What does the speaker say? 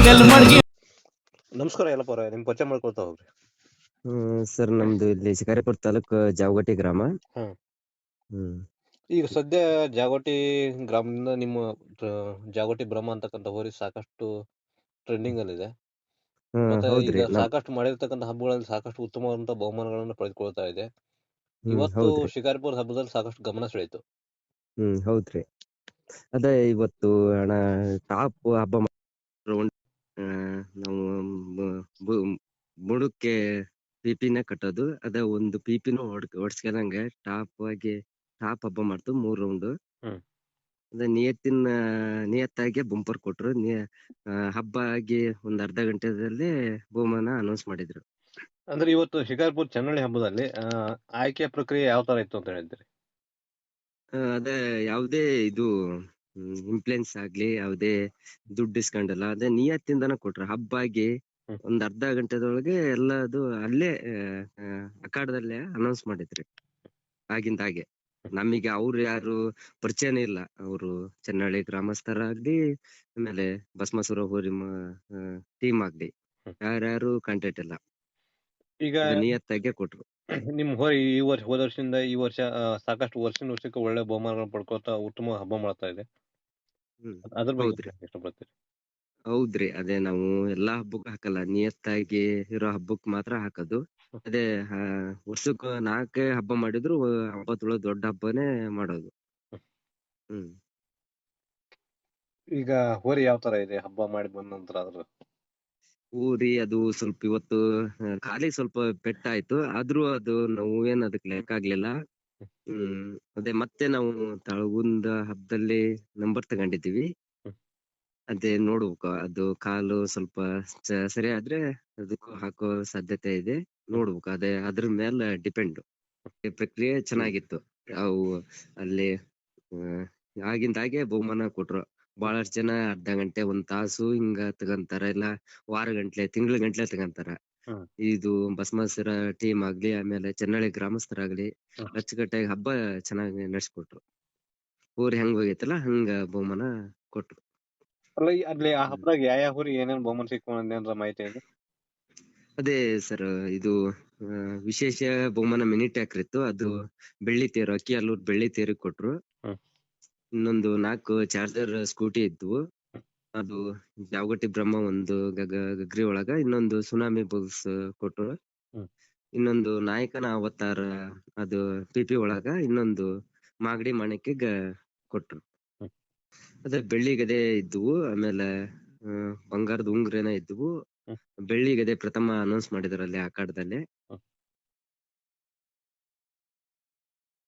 ನಮಸ್ಕಾರ ಯಲ್ಲಪ್ಪ ಅವರೇ, ನಿಮ್ ಪರಿಚಯ ಮಾಡ್ಕೊಳ್ತಾ ಹೋಗ್ರಿ. ಸರ್ ನಮ್ದು ಇಲ್ಲಿ ಶಿಕಾರಿಪುರ ತಾಲೂಕು ಜಾವಗಟ್ಟಿ ಗ್ರಾಮ. ಹ್ಮ್. ಹ್ಮ್ ಈಗ ಸದ್ಯ ಜಾಗೋಟಿ ಗ್ರಾಮದಿಂದ ನಿಮ್ಮ ಜಾಗೋಟಿ ಬ್ರಹ್ಮ ಅಂತಕ್ಕಂಥ ಹೋರಿ ಸಾಕಷ್ಟು ಟ್ರೆಂಡಿಂಗ್ ಅಲ್ಲಿದೆ. ಮತ್ತೆ ಹೌದ್ರಿ. ಈಗ ಸಾಕಷ್ಟು ಮಾಡಿರ್ತಕ್ಕಂಥ ಹಬ್ಬಗಳಲ್ಲಿ ಸಾಕಷ್ಟು ಉತ್ತಮವಾದಂತಹ ಬಹುಮಾನಗಳನ್ನು ಪಡೆದುಕೊಳ್ತಾ ಇದೆ. ಇವತ್ತು ಹೌದ್ರಿ. ಶಿಕಾರಿಪುರ ಹಬ್ಬದಲ್ಲಿ ಸಾಕಷ್ಟು ಗಮನ ಸೆಳೆಯಿತು. ಹೌದ್ರಿ. ಅದೇ ಇವತ್ತು ಅಣ್ಣ ಟಾಪ್ ಹಬ್ಬ ನಾವು ಬುಡಕ್ಕೆ ಪಿಪಿನ ಕಟ್ಟೋದು. ಅದೇ ಒಂದು ಪಿಪಿನೂ ಹೊಡ್ಸ್ಕೊಂಡಂಗೆ ಟಾಪ್ ಹಬ್ಬ ಮಾಡ್ತು 3 ರೌಂಡ್. ಹ್ಮ್. ಅದೇ ನಿಯತ್ತಾಗಿ ಬಂಪರ್ ಕೊಟ್ರು. ಹಬ್ಬ ಆಗಿ ಒಂದ್ ಅರ್ಧ ಗಂಟೆದಲ್ಲಿ ಬಹುಮಾನ ಅನೌನ್ಸ್ ಮಾಡಿದ್ರು. ಅಂದ್ರೆ ಇವತ್ತು ಶಿಕಾರಿಪುರ ಚನ್ನಳ್ಳಿ ಹಬ್ಬದಲ್ಲಿ ಆಯ್ಕೆ ಪ್ರಕ್ರಿಯೆ ಯಾವ ತರ ಇತ್ತು ಅಂತ ಹೇಳಿದ್ರಿ? ಅದೇ ಯಾವುದೇ ಇದು ಇನ್ಫ್ಲುಯೆನ್ಸ್ ಆಗ್ಲಿ, ಯಾವುದೇ ದುಡ್ಡು ಇಸ್ಕೊಂಡಲ್ಲ. ಅದೇ ನಿಯತ್ತಿಂದನ ಕೊಟ್ರು. ಹಬ್ಬ ಆಗಿ ಒಂದ್ ಅರ್ಧ ಗಂಟೆದೊಳಗೆ ಎಲ್ಲದು ಅಲ್ಲೇ ಅಖಾಡದಲ್ಲೇ ಅನೌನ್ಸ್ ಮಾಡಿದ್ರಿ. ಆಗಿಂದ ಹಾಗೆ ನಮಗೆ ಅವ್ರು ಯಾರು ಪರಿಚಯನೇ ಇಲ್ಲ. ಅವರು ಚನ್ನಹಳ್ಳಿ ಗ್ರಾಮಸ್ಥರಾಗ್ಲಿ, ಆಮೇಲೆ ಭಸ್ಮಾಸುರ ಹೋರಿ ಟೀಮ್ ಆಗ್ಲಿ, ಯಾರ್ಯಾರು ಕಾಂಟ್ಯಾಕ್ಟ್ ಇಲ್ಲ. ಈಗ ನಿಯತ್ತಾಗೆ ಕೊಟ್ರು. ನಿಮ್ ಹೋರಿ ಈ ವರ್ಷ ಹೋದ ವರ್ಷದಿಂದ ಈ ವರ್ಷ ಸಾಕಷ್ಟು ವರ್ಷಕ್ಕೆ ಒಳ್ಳೆ ಬಹುಮಾನಗಳನ್ನು ಪಡ್ಕೊತಾ ಉತ್ತಮ ಹಬ್ಬ ಮಾಡ್ತಾ ಇದೆ. ಅದ್ರ ಬಗ್ಗೆ ಇಷ್ಟಪಡ್ತೀರಿ? ಹೌದ್ರಿ. ಅದೇ ನಾವು ಎಲ್ಲಾ ಹಬ್ಬಕ್ಕೂ ಹಾಕಲ್ಲ, ನಿಯತ್ತಾಗಿ ಇರೋ ಹಬ್ಬಕ್ ಮಾತ್ರ ಹಾಕೋದು. ಅದೇ ವರ್ಷಕ್ಕ 4 ಹಬ್ಬ ಮಾಡಿದ್ರು ಹಬ್ಬದೊಳಗೆ ದೊಡ್ಡ ಹಬ್ಬನೇ ಮಾಡೋದು. ಈಗ ಹೋರಿ ಯಾವ ತರ ಇದೆ ಹಬ್ಬ ಮಾಡಿ ಬಂದ ನಂತರ? ಅದ್ರ ಊರಿ ಅದು ಸ್ವಲ್ಪ ಇವತ್ತು ಕಾಲಿಗೆ ಸ್ವಲ್ಪ ಪೆಟ್ಟಾಯ್ತು. ಆದ್ರೂ ಅದು ನೋವೇನ್ ಅದಕ್ಕೆ ಲೆಕ್ಕ ಆಗ್ಲಿಲ್ಲ. ಅದೇ ಮತ್ತೆ ನಾವು ತಳಗುಂದ ಹಬ್ಬದಲ್ಲಿ ನಂಬರ್ ತಗೊಂಡಿದ್ದೀವಿ. ಅದೇ ನೋಡ್ಬೇಕು, ಅದು ಕಾಲು ಸ್ವಲ್ಪ ಸರಿ ಆದ್ರೆ ಅದಕ್ಕೂ ಹಾಕೋ ಸಾಧ್ಯತೆ ಇದೆ. ನೋಡ್ಬೇಕು, ಅದೇ ಅದ್ರ ಮೇಲೆ ಡಿಪೆಂಡ್. ಪ್ರಕ್ರಿಯೆ ಚೆನ್ನಾಗಿತ್ತು. ಅವು ಅಲ್ಲಿ ಆಗಿಂದಾಗೆ ಬಹುಮಾನ ಕೊಟ್ರು. ಬಹಳಷ್ಟು ಜನ ಅರ್ಧ ಗಂಟೆ, 1 ತಾಸು ಹಿಂಗ ತಗಂತಾರ, ಇಲ್ಲ ವಾರ ಗಂಟ್ಲೆ, ತಿಂಗಳ ಗಂಟ್ಲೆ ತಗಂತಾರ. ಇದು ಭಸ್ಮಾಸುರ ಟೀಮ್ ಆಗ್ಲಿ, ಆಮೇಲೆ ಚನ್ನಹಳ್ಳಿ ಗ್ರಾಮಸ್ಥರಾಗ್ಲಿ ಅಚ್ಚುಕಟ್ಟಾಗಿ ಹಬ್ಬ ಚೆನ್ನಾಗಿ ನಡೆಸ್ಕೊಟ್ರು. ಊರ್ ಹೆಂಗ್ ಹೋಗೈತಲ್ಲ ಹಂಗ ಬಹುಮಾನ ಕೊಟ್ರು. ಅಲ್ಲಿ ಆ ಹಬ್ಬದಾಗ ಯಾವ ಹೋರಿ ಏನೇನ್ ಬಹುಮಾನ ಸಿಕ್ಕೊಂಡ್ ಮಾಹಿತಿ ಇದೆ? ಅದೇ ಸರ್, ಇದು ವಿಶೇಷ ಬಹುಮಾನ ಮಿನಿ ಟ್ರ್ಯಾಕ್ಟರ್ ಇತ್ತು. ಅದು ಬೆಳ್ಳಿ ತೇರು, ಅಕ್ಕಿಯಲ್ಲೂರ್ ಬೆಳ್ಳಿ ತೇರು ಕೊಟ್ರು. ಇನ್ನೊಂದು 4 ಚಾರ್ಜರ್ ಸ್ಕೂಟಿ ಇದ್ವು. ಅದು ಜಾವಗಟ್ಟಿ ಬ್ರಹ್ಮ ಒಂದು ಗಗ್ರಿ ಒಳಗ, ಇನ್ನೊಂದು ಸುನಾಮಿ ಬುಲ್ಸ್ ಕೊಟ್ರು. ಇನ್ನೊಂದು ನಾಯಕನ ಅವತಾರ ಅದು ಪಿಪಿ ಒಳಗ, ಇನ್ನೊಂದು ಮಾಗಡಿ ಮಾಣಿಕ್ಯಗ್ ಕೊಟ್ರು. ಅದೇ ಬೆಳ್ಳಿ ಗದೆ ಇದ್ವು, ಆಮೇಲೆ ಬಂಗಾರದ ಉಂಗ್ರೇನ ಇದ್ವು. ಬೆಳ್ಳಿ ಗದೆ ಪ್ರಥಮ ಅನೌನ್ಸ್ ಮಾಡಿದ್ರು ಅಲ್ಲಿ ಅಖಾಡದಲ್ಲಿ.